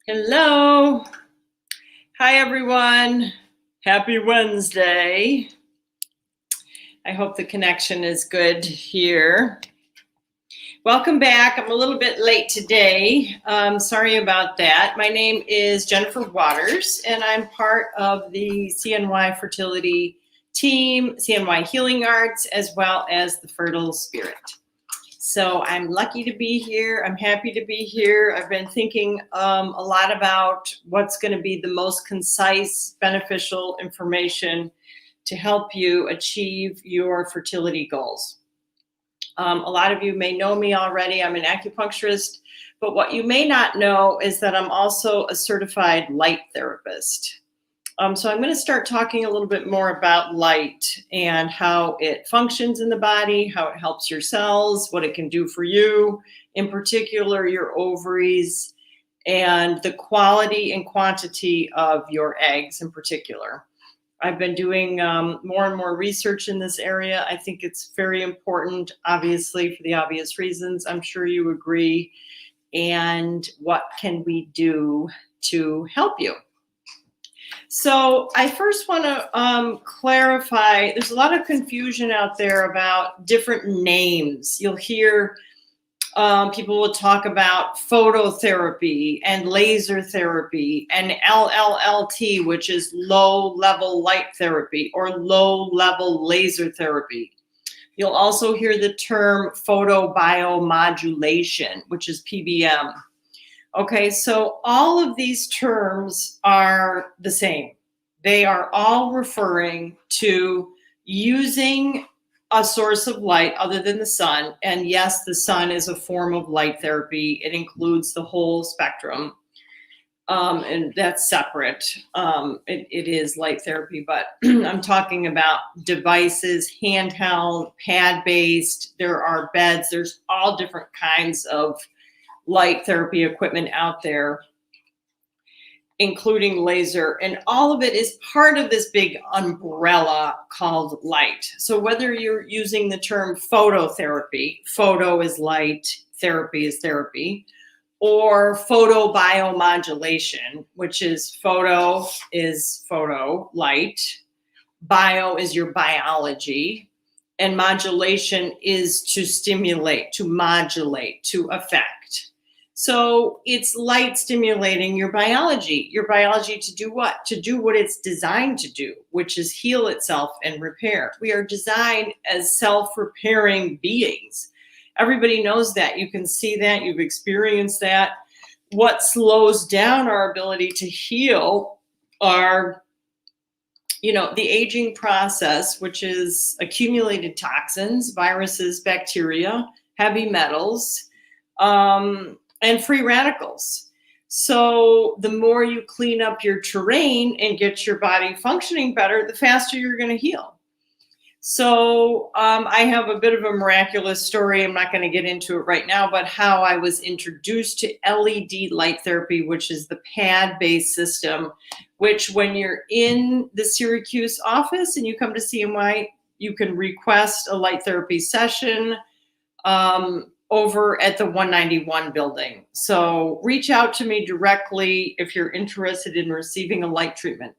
Hello. Hi, everyone. Happy Wednesday. I hope the connection is good here. Welcome back. I'm a little bit late today. Sorry about that. My name is Jennifer Waters, and I'm part of the CNY Fertility team, CNY Healing Arts, as well as the Fertile Spirit. So I'm lucky to be here. I'm happy to be here. I've been thinking a lot about what's going to be the most concise, beneficial information to help you achieve your fertility goals. A lot of you may know me already. I'm an acupuncturist, but what you may not know is that I'm also a certified light therapist. So I'm going to start talking a little bit more about light and how it functions in the body, how it helps your cells, what it can do for you, in particular your ovaries, and the quality and quantity of your eggs in particular. I've been doing more and more research in this area. I think it's very important, obviously, for the obvious reasons. I'm sure you agree. And what can we do to help you? So I first want to clarify, there's a lot of confusion out there about different names. You'll hear people will talk about phototherapy and laser therapy and LLLT, which is low level light therapy or low level laser therapy. You'll also hear the term photobiomodulation, which is PBM. Okay, so all of these terms are the same. They are all referring to using a source of light other than the sun. And yes, the sun is a form of light therapy. It includes the whole spectrum. And that's separate. It is light therapy, but I'm talking about devices, handheld, pad-based. There are beds. There's all different kinds of light therapy equipment out there, including laser, and all of it is part of this big umbrella called light. So whether you're using the term phototherapy, photo is light, therapy is therapy, or photobiomodulation, which is photo, light, bio is your biology, and modulation is to stimulate, to modulate, to affect. So it's light stimulating your biology to do what? To do what it's designed to do, which is heal itself and repair. We are designed as self-repairing beings. Everybody knows that. You can see that. You've experienced that. What slows down our ability to heal are, the aging process, which is accumulated toxins, viruses, bacteria, heavy metals, and free radicals. So the more you clean up your terrain and get your body functioning better, the faster you're going to heal. So I have a bit of a miraculous story. I'm not going to get into it right now, but how I was introduced to LED light therapy, which is the pad-based system, which when you're in the Syracuse office and you come to CMY, you can request a light therapy session over at the 191 building. So reach out to me directly if you're interested in receiving a light treatment.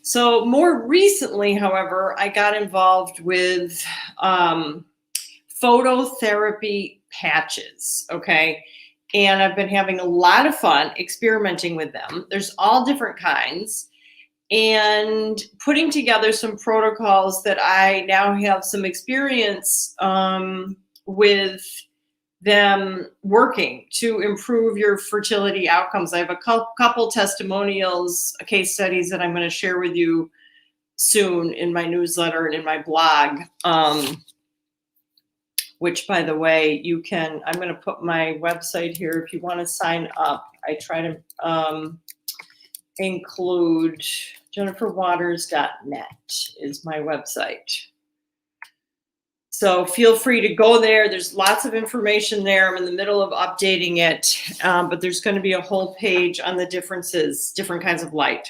So more recently, however, I got involved with phototherapy patches, okay? And I've been having a lot of fun experimenting with them. There's all different kinds, and putting together some protocols that I now have some experience with them working to improve your fertility outcomes. I have a couple testimonials, case studies that I'm going to share with you soon in my newsletter and in my blog, which, by the way, I'm going to put my website here if you want to sign up. I try to include jenniferwaters.net is my website. So feel free to go there. There's lots of information there. I'm in the middle of updating it, but there's going to be a whole page on the differences, different kinds of light.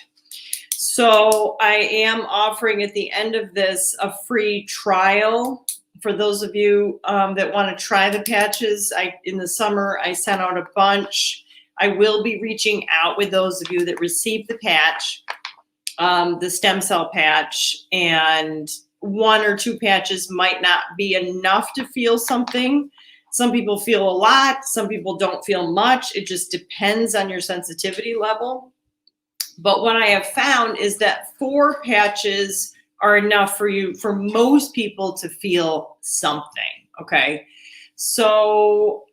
So I am offering at the end of this a free trial for those of you that want to try the patches. In the summer, I sent out a bunch. I will be reaching out with those of you that received the patch, the stem cell patch, and 1 or 2 patches might not be enough to feel something. Some people feel a lot, some people don't feel much. It just depends on your sensitivity level. But what I have found is that 4 patches are enough for most people to feel something, okay? So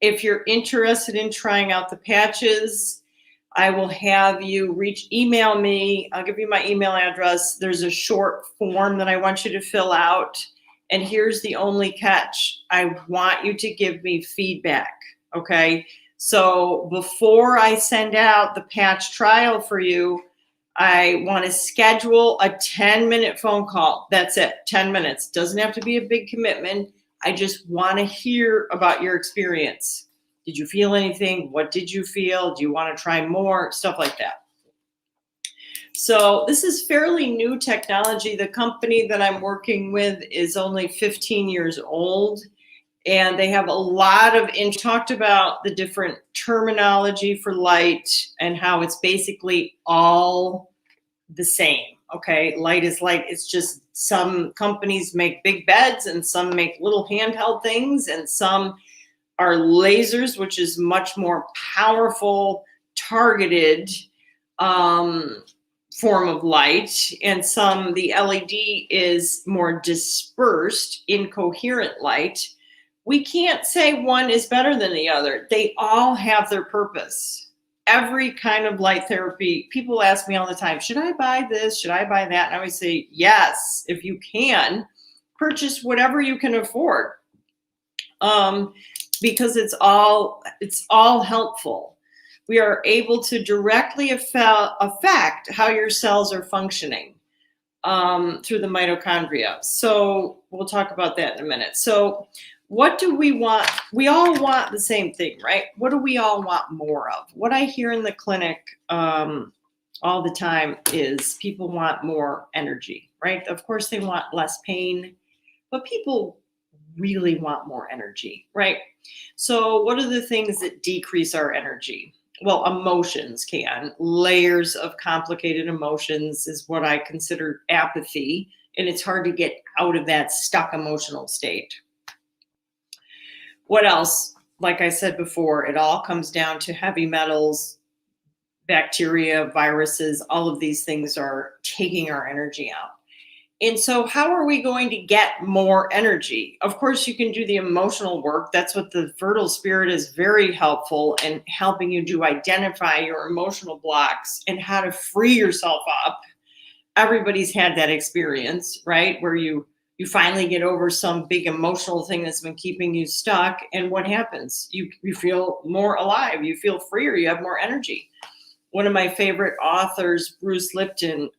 if you're interested in trying out the patches, I will have you email me. I'll give you my email address. There's a short form that I want you to fill out. And here's the only catch. I want you to give me feedback, okay? So before I send out the patch trial for you, I want to schedule a 10-minute phone call. That's it, 10 minutes. Doesn't have to be a big commitment. I just want to hear about your experience. Did you feel anything? What did you feel? Do you want to try more? Stuff like that. So this is fairly new technology. The company that I'm working with is only 15 years old, and they have a lot of talked about the different terminology for light and how it's basically all the same. Okay, light is light. It's just some companies make big beds and some make little handheld things, and some are lasers, which is much more powerful, targeted form of light, and the LED is more dispersed, incoherent light. We can't say one is better than the other. They all have their purpose. Every kind of light therapy, people ask me all the time, should I buy this? Should I buy that? And I always say, yes, if you can, purchase whatever you can afford. Because it's all helpful. We are able to directly affect how your cells are functioning through the mitochondria. So we'll talk about that in a minute. So what do we want? We all want the same thing, right? What do we all want more of? What I hear in the clinic all the time is people want more energy, right? Of course, they want less pain, but people really want more energy, right? So what are the things that decrease our energy? Well, emotions can. Layers of complicated emotions is what I consider apathy, and it's hard to get out of that stuck emotional state. What else? Like I said before, it all comes down to heavy metals, bacteria, viruses. All of these things are taking our energy out. And so how are we going to get more energy? Of course, you can do the emotional work. That's what the fertile spirit is very helpful in helping you to identify your emotional blocks and how to free yourself up. Everybody's had that experience, right? Where you finally get over some big emotional thing that's been keeping you stuck. And what happens? You feel more alive. You feel freer. You have more energy. One of my favorite authors, Bruce Lipton,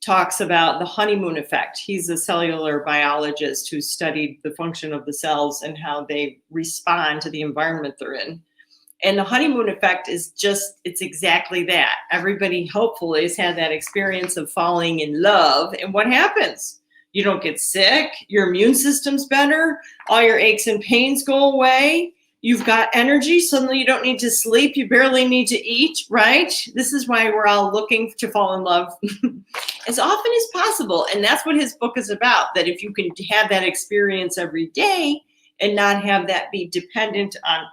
talks about the honeymoon effect. He's a cellular biologist who studied the function of the cells and how they respond to the environment they're in. And the honeymoon effect is it's exactly that. Everybody hopefully has had that experience of falling in love. And what happens? You don't get sick. Your immune system's better. All your aches and pains go away. You've got energy. Suddenly you don't need to sleep. You barely need to eat, right? This is why we're all looking to fall in love as often as possible. And that's what his book is about, that if you can have that experience every day and not have that be dependent on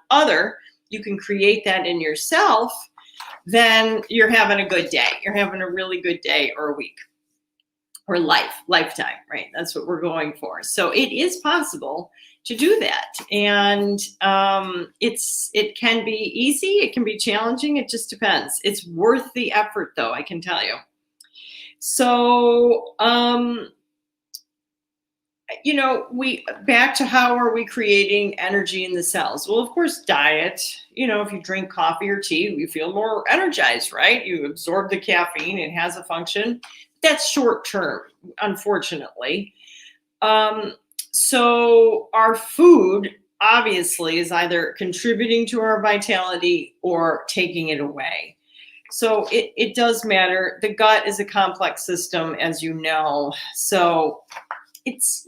you can create that in yourself, then you're having a good day. You're having a really good day or a week or lifetime, right? That's what we're going for. So it is possible to do that. And it can be easy. It can be challenging. It just depends. It's worth the effort, though, I can tell you. So, back to how are we creating energy in the cells? Well, of course, diet. If you drink coffee or tea, you feel more energized, right? You absorb the caffeine. It has a function. That's short term, unfortunately. So our food obviously is either contributing to our vitality or taking it away. So it does matter. The gut is a complex system, as you know. So it's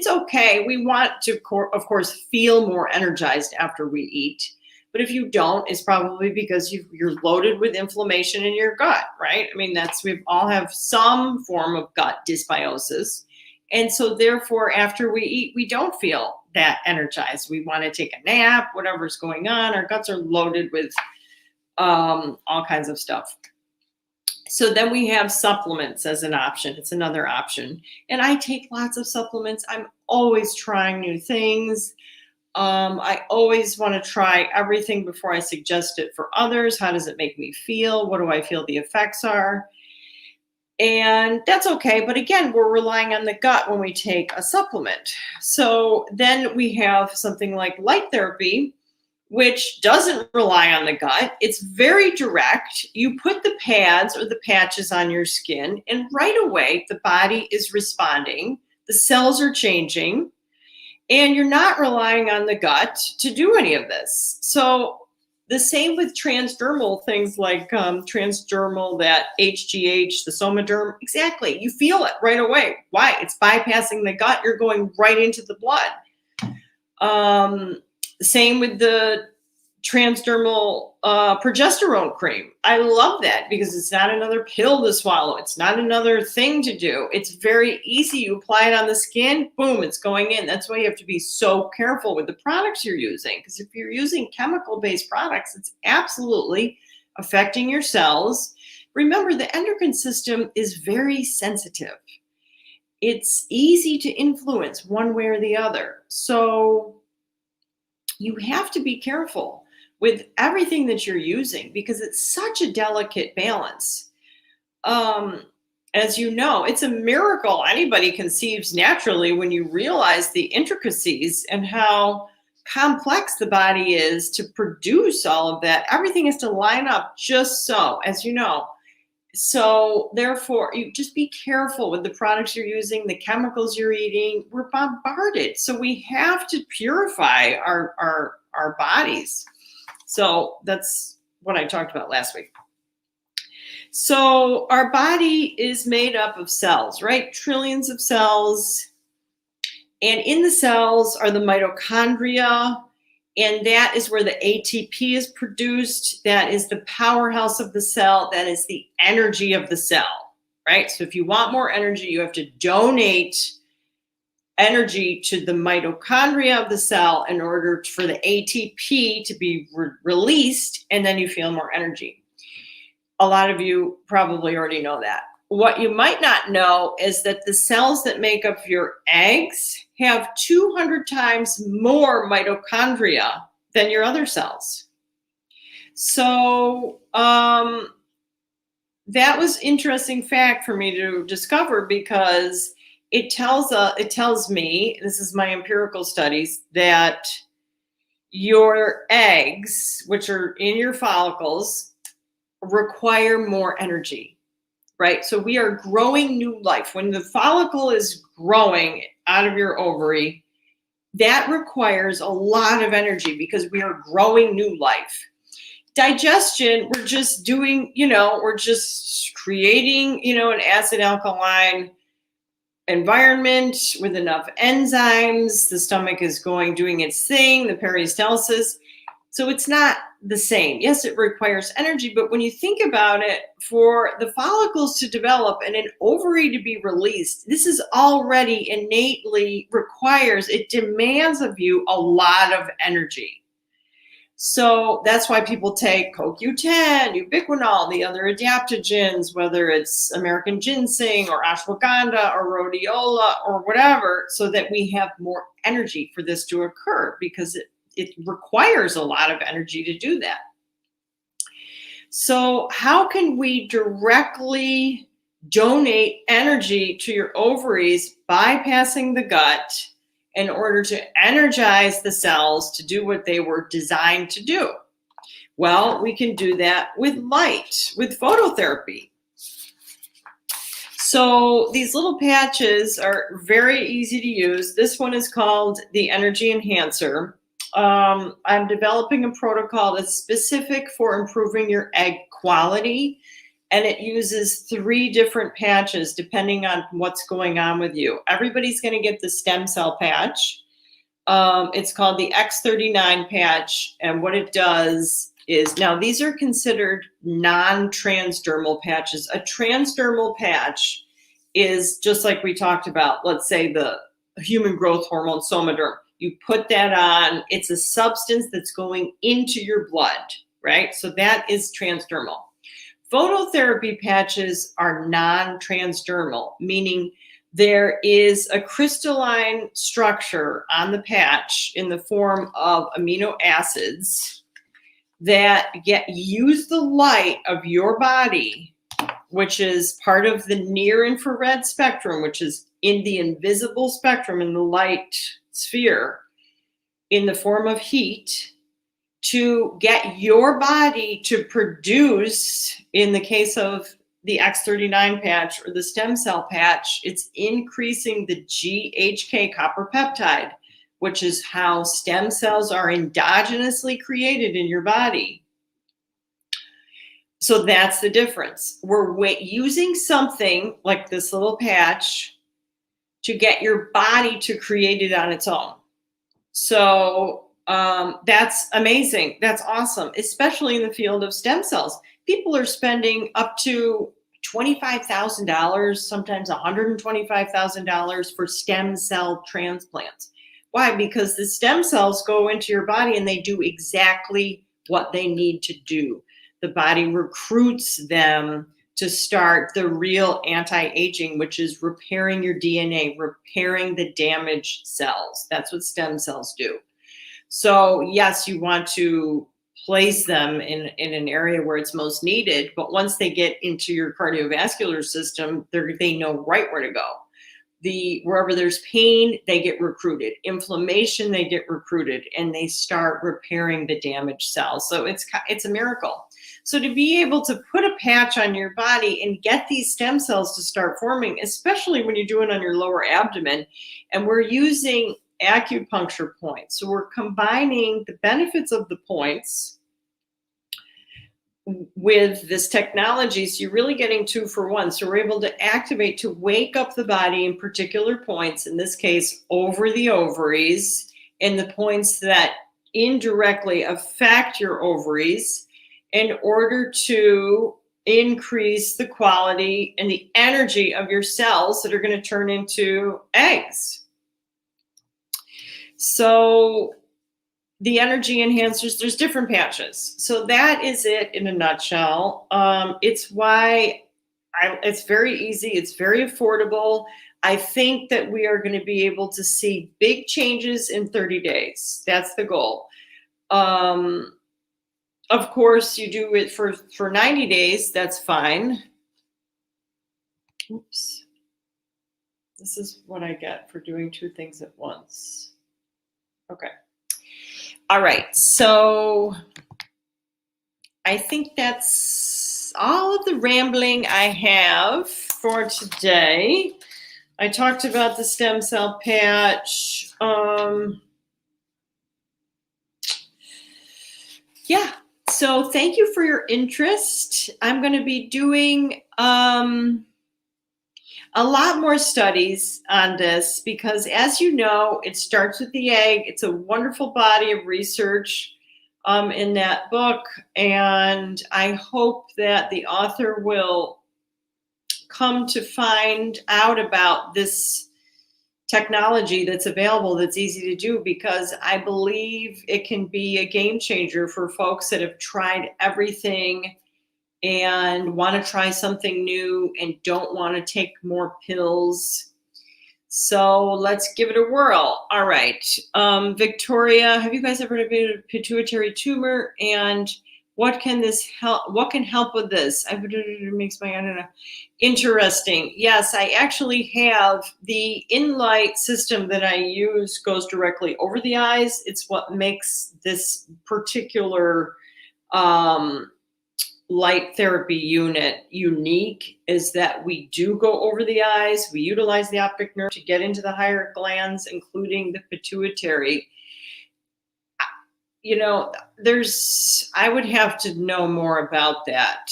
okay. We want to, of course, feel more energized after we eat. But if you don't, it's probably because you're loaded with inflammation in your gut, right? I mean, we all have some form of gut dysbiosis. And so therefore, after we eat, we don't feel that energized. We want to take a nap, whatever's going on. Our guts are loaded with all kinds of stuff. So then we have supplements as an option. It's another option. And I take lots of supplements. I'm always trying new things. I always want to try everything before I suggest it for others. How does it make me feel? What do I feel the effects are? And that's okay. But again, we're relying on the gut when we take a supplement. So then we have something like light therapy, which doesn't rely on the gut. It's very direct. You put the pads or the patches on your skin, and right away, the body is responding. The cells are changing, and you're not relying on the gut to do any of this. So the same with transdermal things like transdermal, that HGH, the Somaderm. Exactly. You feel it right away. Why? It's bypassing the gut. You're going right into the blood. Same with the transdermal progesterone cream. I love that because it's not another pill to swallow. It's not another thing to do. It's very easy. You apply it on the skin, boom, it's going in. That's why you have to be so careful with the products you're using. Because if you're using chemical-based products, it's absolutely affecting your cells. Remember, the endocrine system is very sensitive. It's easy to influence one way or the other. So you have to be careful with everything that you're using because it's such a delicate balance. As you know, it's a miracle anybody conceives naturally when you realize the intricacies and how complex the body is to produce all of that. Everything has to line up just so, as you know. So therefore, you just be careful with the products you're using, the chemicals you're eating. We're bombarded. So we have to purify our bodies. So that's what I talked about last week. So our body is made up of cells, right? Trillions of cells. And in the cells are the mitochondria. And that is where the ATP is produced. That is the powerhouse of the cell. That is the energy of the cell, right? So if you want more energy, you have to donate energy to the mitochondria of the cell in order for the ATP to be released, and then you feel more energy. A lot of you probably already know that. What you might not know is that the cells that make up your eggs have 200 times more mitochondria than your other cells. So that was an interesting fact for me to discover because it tells me, this is my empirical studies, that your eggs, which are in your follicles, require more energy. Right? So we are growing new life. When the follicle is growing out of your ovary, that requires a lot of energy because we are growing new life. Digestion, we're just doing, we're just creating, an acid alkaline environment with enough enzymes. The stomach is doing its thing, the peristalsis. So it's not the same. Yes, it requires energy, but when you think about it, for the follicles to develop and an ovary to be released, this is already innately it demands of you a lot of energy. So that's why people take CoQ10, ubiquinol, the other adaptogens, whether it's American ginseng or ashwagandha or rhodiola or whatever, so that we have more energy for this to occur because it requires a lot of energy to do that. So how can we directly donate energy to your ovaries bypassing the gut in order to energize the cells to do what they were designed to do? Well, we can do that with light, with phototherapy. So these little patches are very easy to use. This one is called the Energy Enhancer. I'm developing a protocol that's specific for improving your egg quality, and it uses 3 different patches depending on what's going on with you. Everybody's going to get the stem cell patch. It's called the X39 patch. And what it does is, now these are considered non-transdermal patches. A transdermal patch is just like we talked about, let's say the human growth hormone Somaderm. You put that on, it's a substance that's going into your blood, right? So that is transdermal. Phototherapy patches are non-transdermal, meaning there is a crystalline structure on the patch in the form of amino acids that use the light of your body, which is part of the near infrared spectrum, which is in the invisible spectrum in the light sphere, in the form of heat, to get your body to produce, in the case of the X39 patch or the stem cell patch, it's increasing the GHK copper peptide, which is how stem cells are endogenously created in your body. So that's the difference. We're using something like this little patch to get your body to create it on its own. So that's amazing. That's awesome, especially in the field of stem cells. People are spending up to $25,000, sometimes $125,000 for stem cell transplants. Why? Because the stem cells go into your body and they do exactly what they need to do. The body recruits them to start the real anti-aging, which is repairing your DNA, repairing the damaged cells. That's what stem cells do. So yes, you want to place them in an area where it's most needed, but once they get into your cardiovascular system, they know right where to go. Wherever there's pain, they get recruited. Inflammation, they get recruited, and they start repairing the damaged cells. So it's a miracle. So to be able to put a patch on your body and get these stem cells to start forming, especially when you do it on your lower abdomen, and we're using acupuncture points. So we're combining the benefits of the points with this technology. So you're really getting 2 for 1. So we're able to activate, to wake up the body in particular points, in this case, over the ovaries, and the points that indirectly affect your ovaries, in order to increase the quality and the energy of your cells that are going to turn into eggs. So the energy enhancers, there's different patches. So that is it in a nutshell. It's why it's very easy. It's very affordable. I think that we are going to be able to see big changes in 30 days. That's the goal. Of course, you do it for 90 days. That's fine. Oops. This is what I get for doing 2 things at once. Okay. All right. So I think that's all of the rambling I have for today. I talked about the stem cell patch. Yeah. So thank you for your interest. I'm going to be doing a lot more studies on this because, as you know, it starts with the egg. It's a wonderful body of research in that book. And I hope that the author will come to find out about this technology that's available, that's easy to do, because I believe it can be a game changer for folks that have tried everything and want to try something new and don't want to take more pills. So let's give it a whirl. All right. Victoria, have you guys ever had a pituitary tumor? And what can this help? What can help with this? It makes my, I don't know. Interesting. Yes, I actually have the InLight system that I use goes directly over the eyes. It's what makes this particular light therapy unit unique, is that we do go over the eyes. We utilize the optic nerve to get into the higher glands, including the pituitary. You know, I would have to know more about that.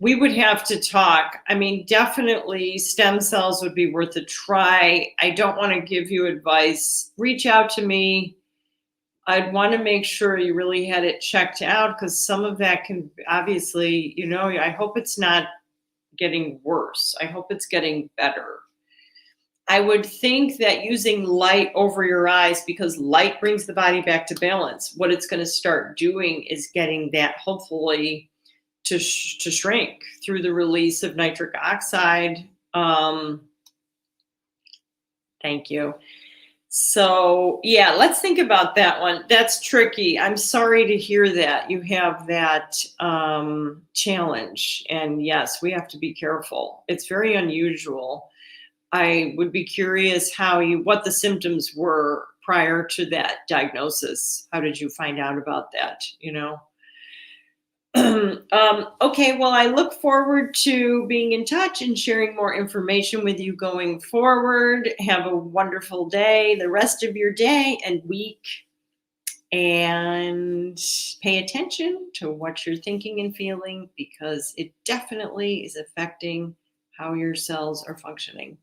we would have to talk. I mean, definitely stem cells would be worth a try. I don't want to give you advice. Reach out to me. I'd want to make sure you really had it checked out, because some of that can obviously, I hope it's not getting worse. I hope it's getting better. I would think that using light over your eyes, because light brings the body back to balance, what it's going to start doing is getting that hopefully to shrink through the release of nitric oxide. Thank you. So yeah, let's think about that one. That's tricky. I'm sorry to hear that you have that challenge. And yes, we have to be careful. It's very unusual. I would be curious what the symptoms were prior to that diagnosis. How did you find out about that? Okay, well, I look forward to being in touch and sharing more information with you going forward. Have a wonderful day, the rest of your day and week, and pay attention to what you're thinking and feeling, because it definitely is affecting how your cells are functioning.